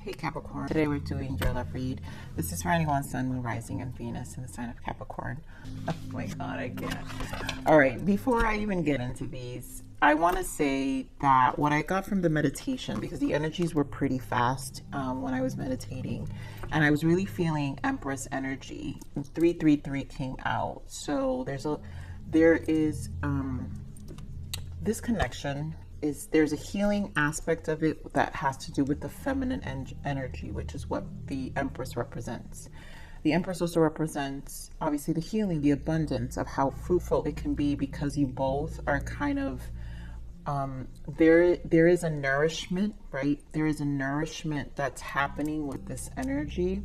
Hey Capricorn, today we're doing your love read. This is for anyone, Sun, Moon, Rising, and Venus in the sign of Capricorn. Oh my god, I can't. Alright, before I even get into these, I want to say that what I got from the meditation, because the energies were pretty fast when I was meditating, and I was really feeling Empress energy. 333 came out, so there is this connection. There's a healing aspect of it that has to do with the feminine energy, which is what the Empress represents. The Empress also represents, obviously, the healing, the abundance of how fruitful it can be, because you both are kind of, there is a nourishment, right? There is a nourishment that's happening with this energy.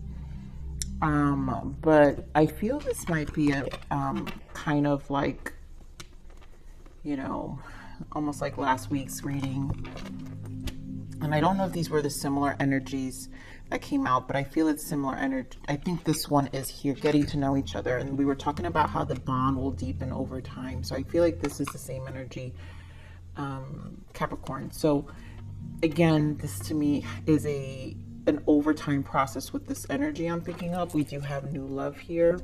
But I feel this might be a kind of like, almost like last week's reading. And I don't know if these were the similar energies that came out, but I feel it's similar energy. I think this one is here, getting to know each other. And we were talking about how the bond will deepen over time. So I feel like this is the same energy, Capricorn. So again, this to me is an overtime process with this energy I'm picking up. We do have new love here.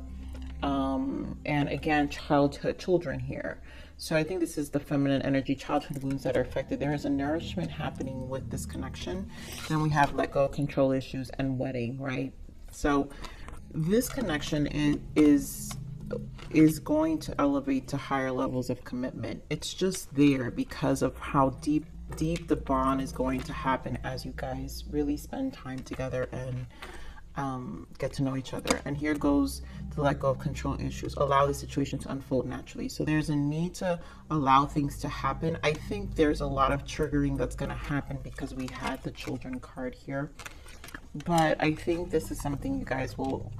And again, children here. So I think this is the feminine energy, childhood wounds that are affected. There is a nourishment happening with this connection. Then we have let go, control issues, and wedding, right? So this connection is going to elevate to higher levels of commitment. It's just there because of how deep the bond is going to happen as you guys really spend time together and get to know each other. And here goes the let go of control issues. Allow the situation to unfold naturally. So there's a need to allow things to happen. I think there's a lot of triggering that's going to happen because we had the children card here. But I think this is something you guys will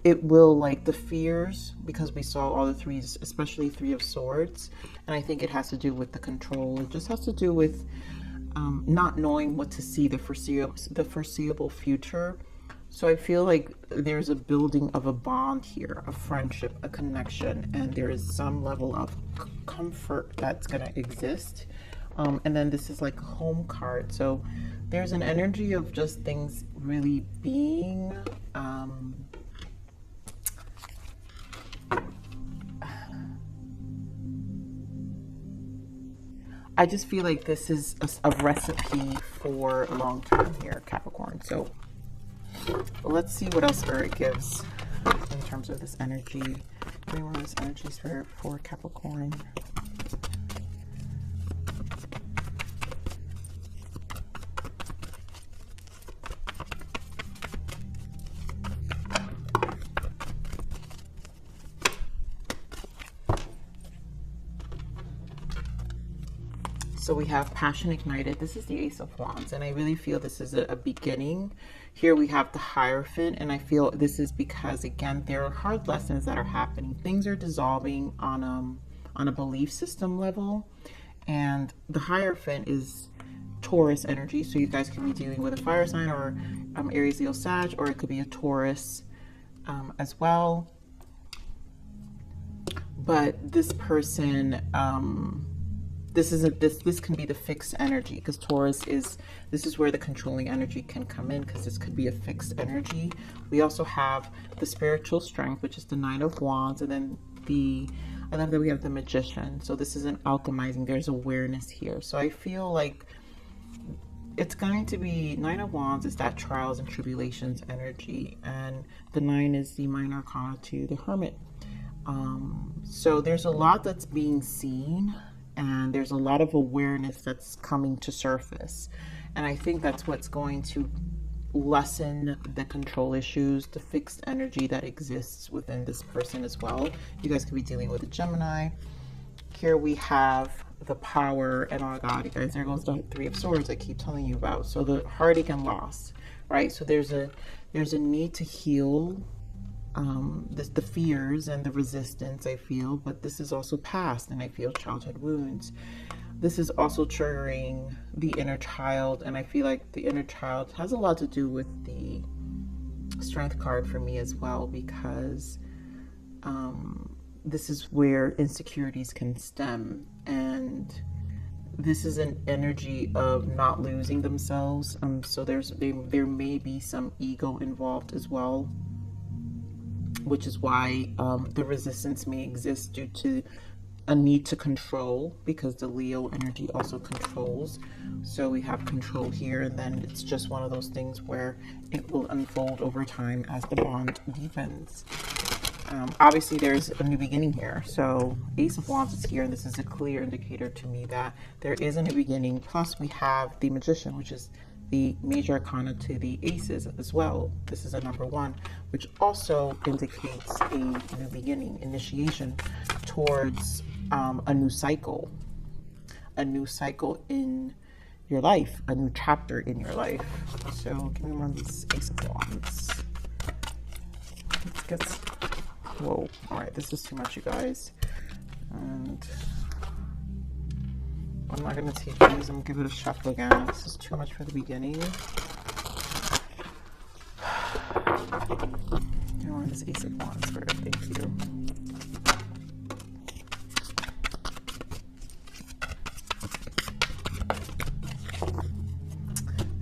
it will, like the fears, because we saw all the threes, especially Three of Swords. And I think it has to do with the control. It just has to do with not knowing what to see, the foreseeable future. So I feel like there's a building of a bond here, a friendship, a connection, and there is some level of comfort that's going to exist. And then this is like a home card. So there's an energy of just things really being I just feel like this is a recipe for long term here, Capricorn. So let's see what else Spirit gives in terms of this energy. Give me more of this energy, Spirit, for Capricorn. So we have passion ignited. This is the Ace of Wands, and I really feel this is a beginning. Here we have the Hierophant, and I feel this is because, again, there are hard lessons that are happening. Things are dissolving on a belief system level, and the Hierophant is Taurus energy. So you guys can be dealing with a fire sign, or Aries, Leo, Sag, or it could be a Taurus as well. But this person, this can be the fixed energy, because Taurus this is where the controlling energy can come in, because this could be a fixed energy. We also have the spiritual strength, which is the Nine of Wands, and then I love that we have the Magician. So this is an alchemizing. There's awareness here. So I feel like it's going to be Nine of Wands is that trials and tribulations energy, and the 9 is the minor arcana to the Hermit. So there's a lot that's being seen, and there's a lot of awareness that's coming to surface. And I think that's what's going to lessen the control issues, the fixed energy that exists within this person as well. You guys could be dealing with a Gemini. Here we have the Power, and oh god, you guys, there goes the Three of Swords I keep telling you about. So the heartache and loss, right? So there's a need to heal the fears and the resistance, I feel, but this is also past, and I feel childhood wounds. This is also triggering the inner child, and I feel like the inner child has a lot to do with the Strength card for me as well, because this is where insecurities can stem, and this is an energy of not losing themselves. So there may be some ego involved as well, which is why the resistance may exist due to a need to control, because the Leo energy also controls. So we have control here, and then it's just one of those things where it will unfold over time as the bond deepens. Obviously there's a new beginning here. So Ace of Wands is here, and this is a clear indicator to me that there is a new beginning. Plus we have the Magician, which is the major arcana to the aces as well. This is a number 1, which also indicates a new beginning, initiation towards a new cycle in your life, a new chapter in your life. So give me one of these Ace of Wands. Let's get, whoa, all right, this is too much, you guys. And I'm not gonna take these, I'm gonna give it a shuffle again. This is too much for the beginning. I want this Ace of Wands for it, thank you.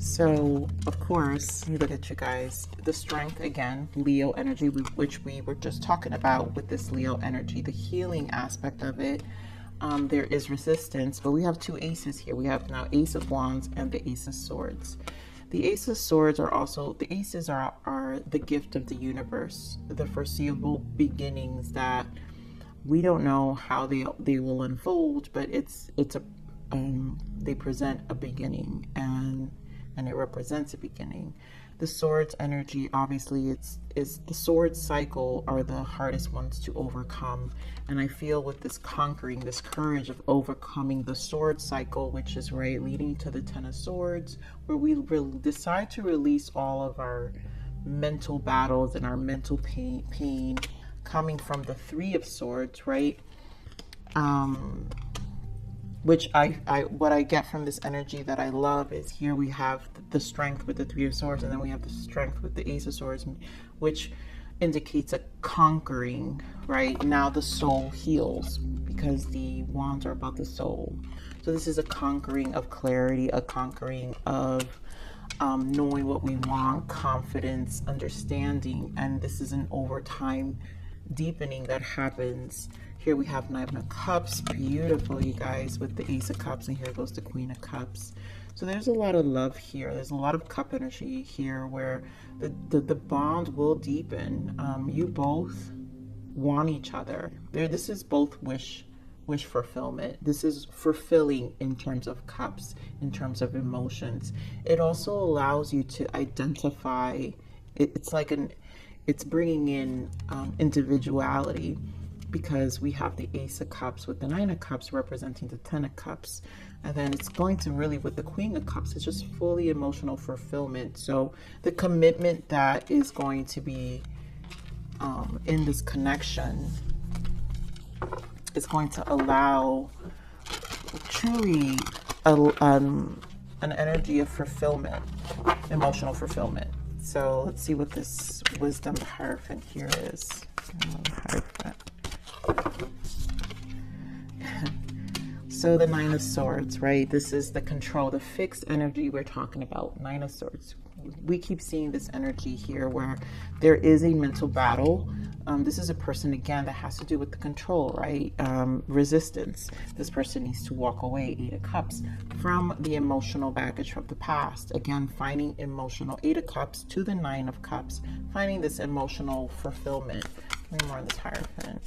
So, of course, you look at you guys, the strength again, Leo energy, which we were just talking about with this Leo energy, the healing aspect of it. There is resistance, but we have 2 aces here. We have now Ace of Wands and the Ace of Swords. The Ace of Swords are also, the aces are the gift of the universe, the foreseeable beginnings that we don't know how they will unfold, but it's a they present a beginning, and it represents a beginning. The swords energy, obviously, is the sword cycle are the hardest ones to overcome. And I feel with this conquering, this courage of overcoming the sword cycle, which is right leading to the 10 of Swords, where we decide to release all of our mental battles and our mental pain coming from the 3 of Swords, right? Which what I get from this energy that I love is here we have the strength with the 3 of Swords, and then we have the strength with the Ace of Swords, which indicates a conquering, right? Now the soul heals, because the wands are about the soul. So this is a conquering of clarity, a conquering of knowing what we want, confidence, understanding, and this is an overtime deepening that happens. Here we have 9 of Cups, beautiful, you guys, with the Ace of Cups, and here goes the Queen of Cups. So there's a lot of love here. There's a lot of cup energy here where the bond will deepen. You both want each other. This is both wish fulfillment. This is fulfilling in terms of cups, in terms of emotions. It also allows you to identify. It's bringing in individuality, because we have the Ace of Cups with the 9 of Cups representing the 10 of Cups. And then it's going to really, with the Queen of Cups, it's just fully emotional fulfillment. So the commitment that is going to be in this connection is going to allow truly an energy of fulfillment, emotional fulfillment. So let's see what this Wisdom Hierophant here is. Hierophant. So the 9 of Swords, right? This is the control, the fixed energy we're talking about. 9 of Swords. We keep seeing this energy here where there is a mental battle. This is a person, again, that has to do with the control, right? Resistance. This person needs to walk away, 8 of Cups, from the emotional baggage from the past. Again, finding emotional 8 of Cups to the 9 of Cups, finding this emotional fulfillment. Let me more on this Hierophant.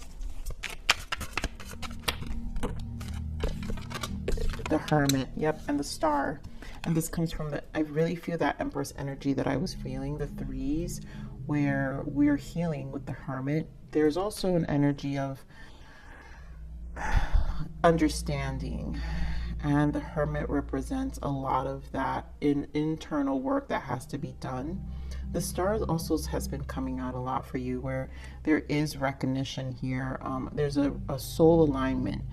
The Hermit, yep, and the Star. And this comes from I really feel that Empress energy that I was feeling, the 3s, where we're healing with the Hermit. There's also an energy of understanding, and the Hermit represents a lot of that internal work that has to be done. The Star also has been coming out a lot for you, where there is recognition here. There's a soul alignment.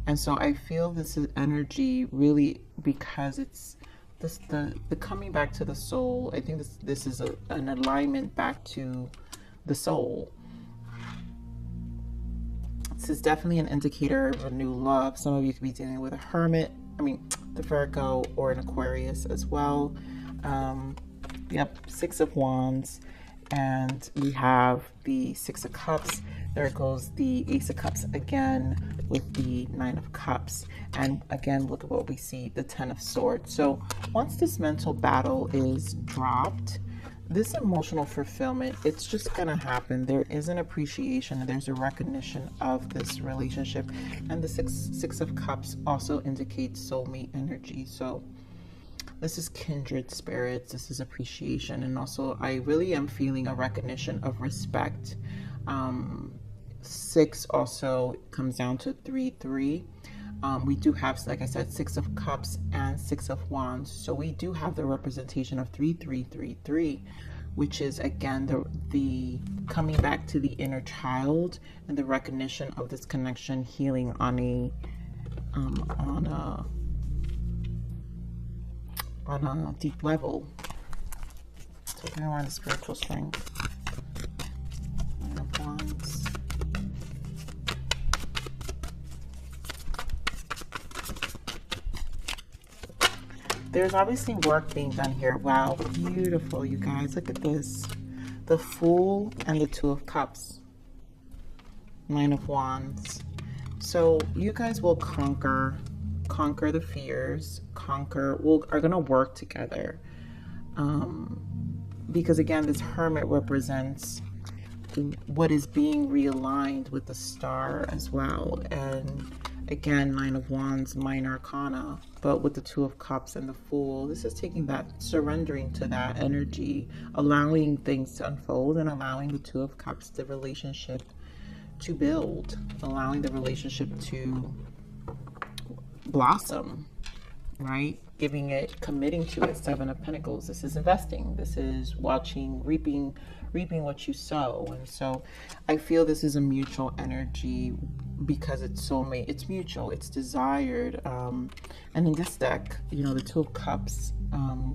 And so I feel this is energy really, because it's the coming back to the soul. I think this is an alignment back to the soul. This is definitely an indicator of a new love. Some of you could be dealing with a Hermit I mean, the Virgo or an Aquarius as well. Yep, Six of Wands. And we have the Six of Cups. There goes the Ace of Cups again with the Nine of Cups. And again, look at what we see, the Ten of Swords. So once this mental battle is dropped, this emotional fulfillment, it's just going to happen. There is an appreciation and there's a recognition of this relationship. And the Six of Cups also indicates soulmate energy. So this is kindred spirits. This is appreciation. And also, I really am feeling a recognition of respect. Six also comes down to 3-3. We do have, like I said, Six of Cups and Six of Wands. So we do have the representation of 3-3-3-3, which is again the coming back to the inner child and the recognition of this connection, healing on a deep level. So we're on the spiritual strength. Nine of Wands. There's obviously work being done here. Wow, beautiful, you guys. Look at this. The Fool and the Two of Cups. Nine of Wands. So you guys will conquer the fears, are going to work together. Because again, this Hermit represents what is being realigned with the Star as well. And again, Nine of Wands, minor arcana, but with the Two of Cups and the Fool, this is taking that, surrendering to that energy, allowing things to unfold and allowing the Two of Cups, the relationship to build, allowing the relationship to blossom, right? Giving it, committing to it. Seven of Pentacles. This is investing. This is watching, reaping what you sow. And so I feel this is a mutual energy because it's soulmate. It's mutual. It's desired. And in this deck, you know, the Two of Cups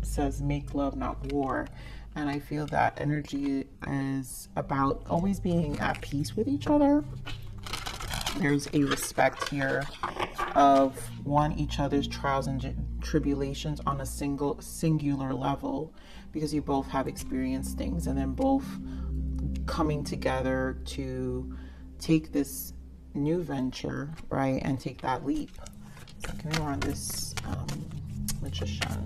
says make love, not war. And I feel that energy is about always being at peace with each other. There's a respect here of each other's trials and tribulations on a singular level, because you both have experienced things, and then both coming together to take this new venture, right, and take that leap. So can we run this Magician?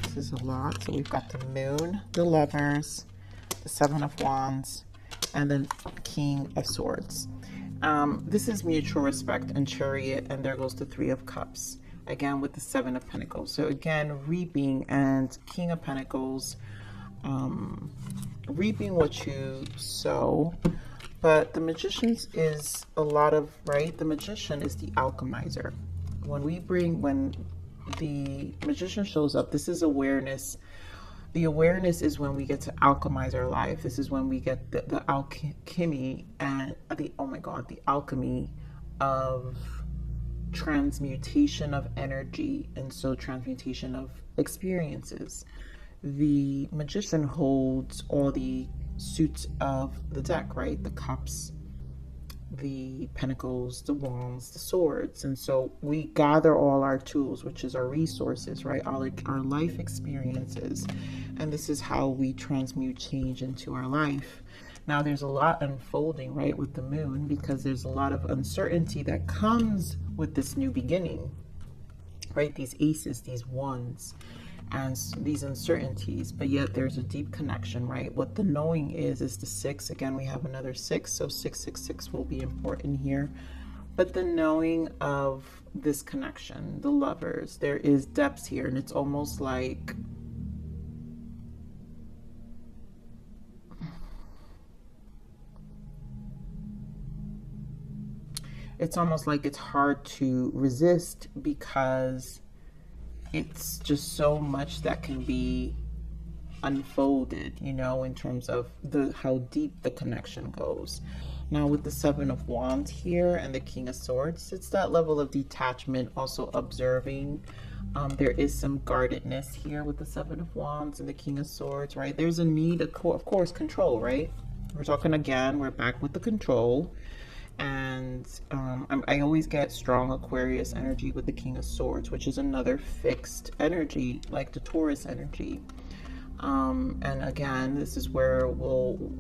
This is a lot. So we've got the Moon, the Lovers, the Seven of Wands, and then King of Swords. This is mutual respect and Chariot, and there goes the Three of Cups, again with the Seven of Pentacles. So again, reaping and King of Pentacles, reaping what you sow. But the Magician is a lot of, right? The Magician is the alchemizer. When the Magician shows up, this is awareness. The awareness is when we get to alchemize our life. This is when we get the alchemy and the alchemy of transmutation of energy, and so transmutation of experiences. The Magician holds all the suits of the deck, right? The Cups, the Pentacles, the Wands, the Swords. And so we gather all our tools, which is our resources, right? Our life experiences. And this is how we transmute change into our life. Now there's a lot unfolding, right, with the Moon, because there's a lot of uncertainty that comes with this new beginning, right? These aces, these ones, and these uncertainties, but yet there's a deep connection, right? What the knowing is the 6. Again, we have another 6, so 666 will be important here. But the knowing of this connection, the Lovers, there is depth here, and it's almost like it's hard to resist, because it's just so much that can be unfolded, you know, in terms of how deep the connection goes. Now with the Seven of Wands here and the King of Swords, it's that level of detachment, also observing. There is some guardedness here with the Seven of Wands and the King of Swords, right? There's a need, of course, control, right? We're talking again, we're back with the control. And I always get strong Aquarius energy with the King of Swords, which is another fixed energy, like the Taurus energy. And again, this is where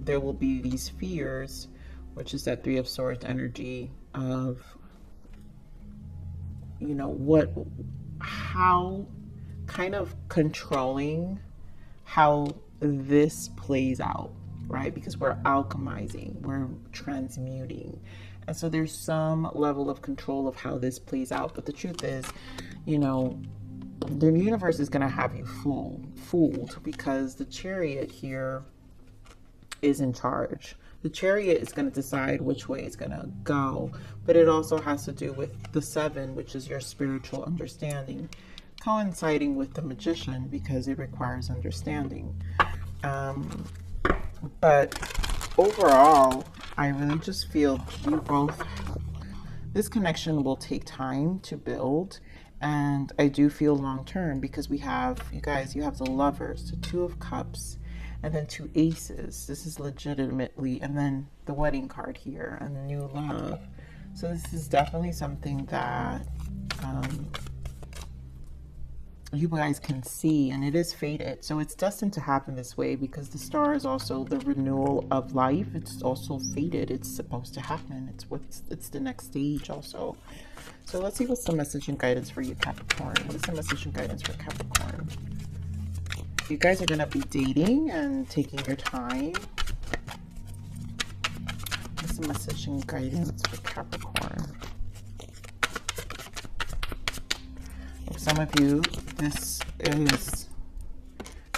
there will be these fears, which is that Three of Swords energy of, you know, how kind of controlling how this plays out, right? Because we're alchemizing, we're transmuting. And so there's some level of control of how this plays out. But the truth is, you know, the universe is going to have you fooled because the Chariot here is in charge. The Chariot is going to decide which way it's going to go, but it also has to do with the Seven, which is your spiritual understanding, coinciding with the Magician because it requires understanding. But overall, I really just feel you both, this connection will take time to build. And I do feel long term because we have, you guys, you have the Lovers, the Two of Cups, and then two Aces. This is legitimately, and then the Wedding card here and the new love. So this is definitely something that you guys can see, and it is fated. So it's destined to happen this way because the Star is also the renewal of life. It's also fated. It's supposed to happen. It's the next stage also. So let's see what's the message and guidance for you, Capricorn. What is the message and guidance for Capricorn? You guys are going to be dating and taking your time. What's the message and guidance for Capricorn? For some of you, this is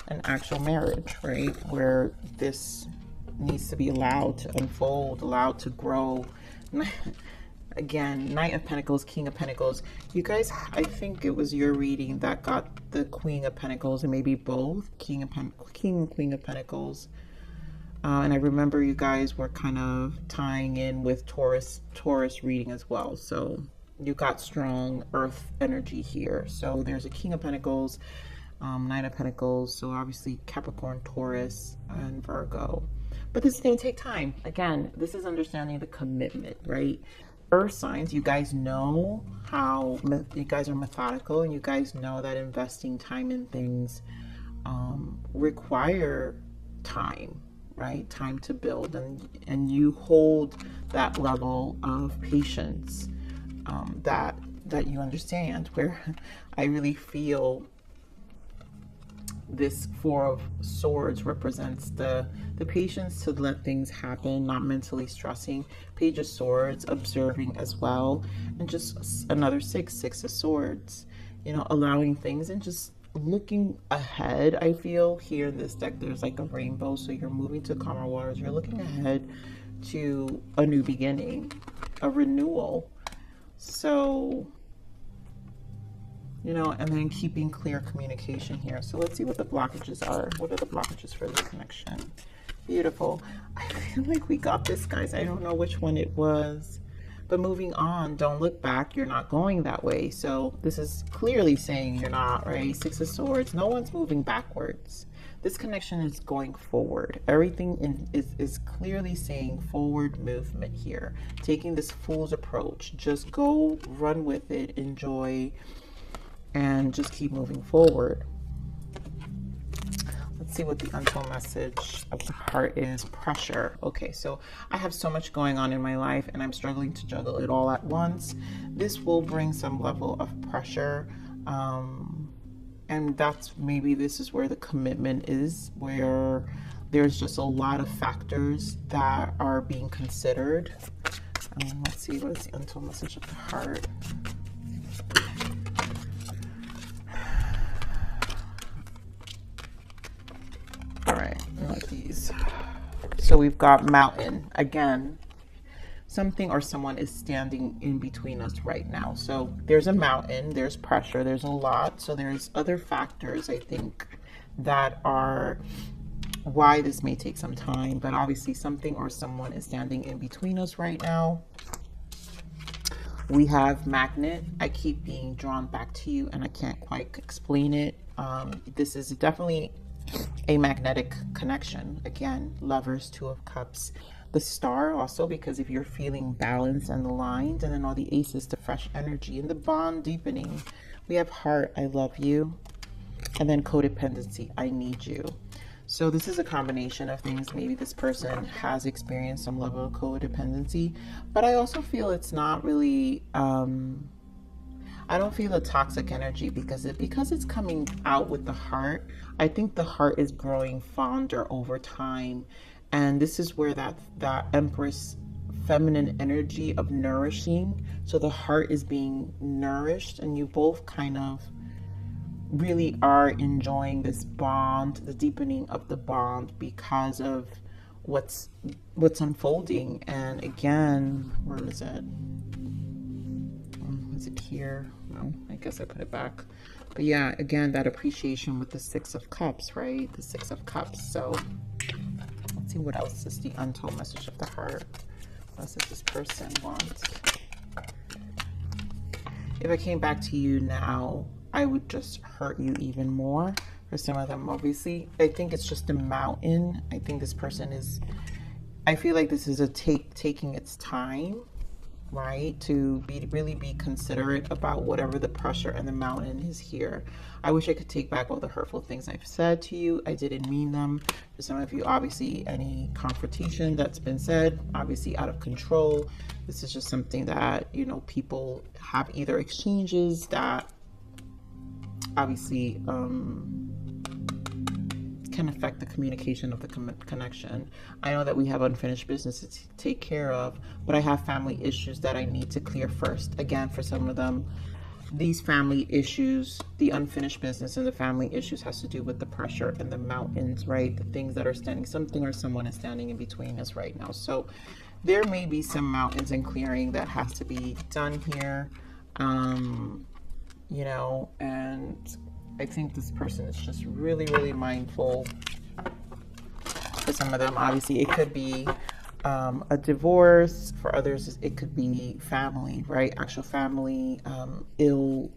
an actual marriage, right? Where this needs to be allowed to unfold, allowed to grow. Again, Knight of Pentacles, King of Pentacles. You guys, I think it was your reading that got the Queen of Pentacles, and maybe both King and Queen of Pentacles. And I remember you guys were kind of tying in with Taurus reading as well. So you got strong Earth energy here. So there's a King of Pentacles, Knight of Pentacles. So obviously Capricorn, Taurus, and Virgo. But this is going to take time. Again, this is understanding the commitment, right? Earth signs, you guys know how you guys are methodical, and you guys know that investing time in things require time, right? Time to build, and you hold that level of patience that you understand. Where I really feel this Four of Swords represents the patience to let things happen, not mentally stressing. Page of Swords, observing as well. And just another Six of Swords, you know, allowing things and just looking ahead. I feel here in this deck there's like a rainbow, so you're moving to calmer waters. You're looking ahead to a new beginning, a renewal. So, you know, and then keeping clear communication here. So let's see what the blockages are. What are the blockages for this connection? Beautiful. I feel like we got this, guys. I don't know which one it was. But moving on, don't look back. You're not going that way. So this is clearly saying you're not, right? Six of Swords, no one's moving backwards. This connection is going forward. Everything is clearly saying forward movement here. Taking this fool's approach. Just go, run with it, enjoy, and just keep moving forward. Let's see what the untold message of the heart is. Pressure. Okay, so I have so much going on in my life and I'm struggling to juggle it all at once. This will bring some level of pressure. And this is where the commitment is, where there's just a lot of factors that are being considered. Let's see, what is the untold message of the heart? These. So we've got mountain again. Something or someone is standing in between us right now. So there's a mountain, there's pressure, there's a lot. So there's other factors, I think, that are why this may take some time. But obviously something or someone is standing in between us right now. We have magnet. I keep being drawn back to you and I can't quite explain it. This is definitely a magnetic connection. Again, Lovers, Two of Cups. The Star also, because if you're feeling balanced and aligned, and then all the aces to fresh energy and the bond deepening. We have Heart, I love you, and then Codependency, I need you. So this is a combination of things. Maybe this person has experienced some level of codependency, but I also feel it's not really, I don't feel a toxic energy because it's coming out with the Heart. I think the Heart is growing fonder over time. And this is where that Empress feminine energy of nourishing. So the Heart is being nourished, and you both kind of really are enjoying this bond, the deepening of the bond because of what's unfolding. And again, where is it? Is it here? No, I guess I put it back. But yeah, again, that appreciation with the Six of Cups, right? The Six of Cups. So let's see, what else is the untold message of the Heart? What else does this person want? If I came back to you now, I would just hurt you even more. For some of them, obviously, I think it's just a mountain. I think this person is, I feel like this is a taking its time, right? To really be considerate about whatever the pressure and the mountain is here. I wish I could take back all the hurtful things I've said to you. I didn't mean them. For some of you, obviously, any confrontation that's been said, obviously out of control. This is just something that, you know, people have either exchanges that obviously can affect the communication of the connection. I know that we have unfinished business to take care of, but I have family issues that I need to clear first. Again, for some of them, these family issues, the unfinished business and the family issues has to do with the pressure and the mountains, right? The things that are standing, something or someone is standing in between us right now. So there may be some mountains and clearing that has to be done here. You know, and I think this person is just really mindful. For some of them, obviously, it could be a divorce. For others, it could be family, right? Actual family, ill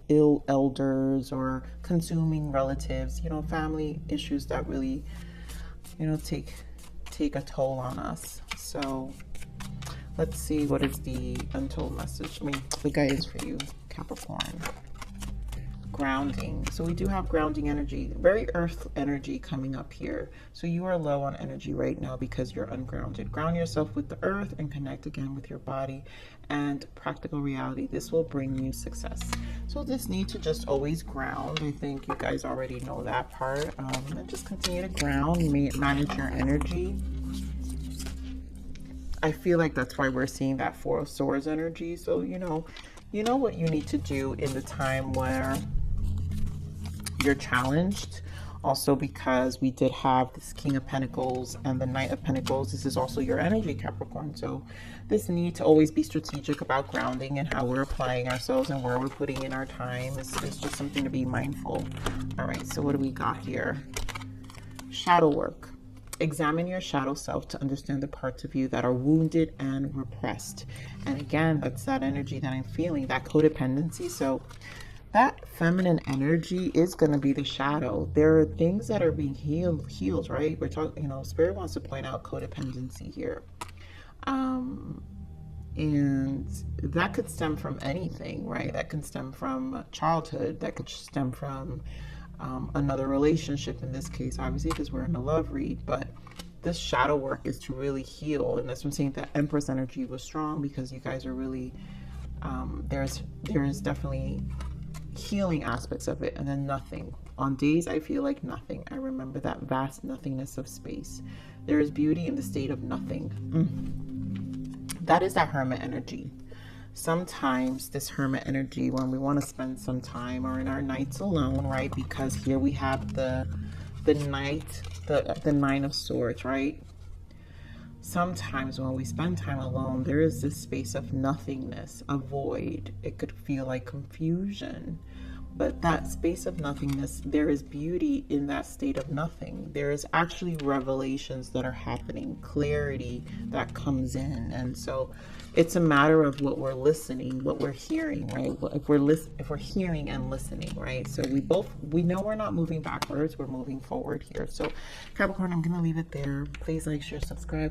elders or consuming relatives, you know, family issues that really, you know, take a toll on us. So let's see, what is the untold message? I mean, the guidance for you, Capricorn. Grounding. So we do have grounding energy, very earth energy coming up here. So you are low on energy right now because you're ungrounded. Ground yourself with the earth and connect again with your body and practical reality. This will bring you success. So this need to just always ground. I think you guys already know that part. And just continue to ground, manage your energy. I feel like that's why we're seeing that Four of Swords energy. So you know what you need to do in the time where you're challenged. Also, because we did have this King of Pentacles and the Knight of Pentacles, this is also your energy, Capricorn. So this need to always be strategic about grounding and how we're applying ourselves and where we're putting in our time is just something to be mindful. All right, so what do we got here? Shadow work. Examine your shadow self to understand the parts of you that are wounded and repressed. And again, that's that energy that I'm feeling, that codependency. So that feminine energy is going to be the shadow. There are things that are being healed, right? We're talking, you know, Spirit wants to point out codependency here. And that could stem from anything, right? That can stem from childhood. That could stem from another relationship in this case, obviously, because we're in a love read. But this shadow work is to really heal. And that's what I'm saying, that Empress energy was strong because you guys are really, there is definitely healing aspects of it. And then nothing. On days I feel like nothing, I remember that vast nothingness of space. There is beauty in the state of nothing. That is that Hermit energy. Sometimes this Hermit energy, when we want to spend some time or in our nights alone, right? Because here we have the Knight, the Nine of Swords, right? Sometimes when we spend time alone, there is this space of nothingness, a void. It could feel like confusion. But that space of nothingness, there is beauty in that state of nothing. There is actually revelations that are happening, clarity that comes in. And so it's a matter of what we're listening, what we're hearing, right? If we're hearing and listening, right? So we know we're not moving backwards, we're moving forward here. So Capricorn, I'm going to leave it there. Please like, share, subscribe.